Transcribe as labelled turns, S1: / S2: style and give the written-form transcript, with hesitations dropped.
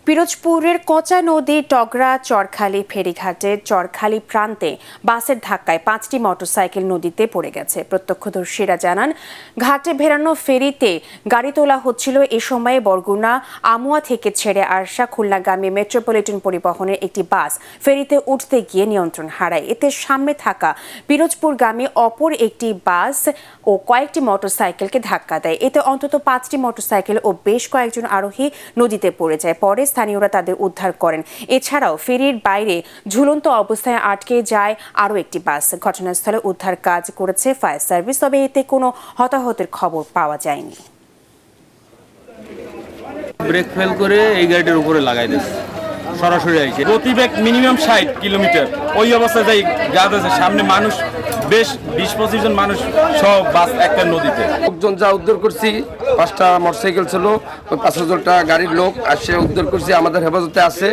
S1: পিরোজপুরের কচা নদী টগরা চরখালি ফেরিঘাটের চরখালি প্রান্তে বাসের ধাক্কায় 5টি মোটরসাইকেল নদীতে পড়ে গেছে। প্রত্যক্ষদর্শীরা জানান, ঘাটে ভেড়ানো ফেরিতে গাড়ি তোলা হচ্ছিল। এ সময়ে বরগুনা আমুয়া থেকে ছেড়ে আসা খুলনাগামী মেট্রোপলিটন পরিবহনের একটি বাস ফেরিতে উঠতে গিয়ে নিয়ন্ত্রণ হারায়। এতে সামনে থাকা পিরোজপুরগামী অপর একটি বাস ও কয়েকটি মোটরসাইকেলকে ধাক্কা দেয়। এতে অন্তত 5টি মোটরসাইকেল ও বেশ কয়েকজন আরোহী নদীতে পড়ে যায়। পরে স্থানীয়রা তাদের উদ্ধার করেন। এছাড়াও ফেরির বাইরে ঝুলন্ত অবস্থায় আটকে যায় আরও একটি বাস। ঘটনাস্থলে উদ্ধার কাজ করেছে ফায়ার সার্ভিস, তবে এতে কোনো হতাহতের খবর পাওয়া যায়নি।
S2: ব্রেক ফেল করে এই গাড়িটার উপরে লাগাই দিচ্ছে, সরাসরি আইছে। গতিবেগ মিনিমাম 60 কিলোমিটার। ওই অবস্থায় যাই যাচ্ছে, সামনে মানুষ বেশ 20-25 জন মানুষ সব বাস একটা নদীতে।
S3: লোকজন যা উদ্ধার করছি, 5টা মোটরসাইকেল ছিল, ওই 5 হাজারটা গাড়ির লোক আসে উদ্ধার করছি, আমাদের হেফাজতে আছে।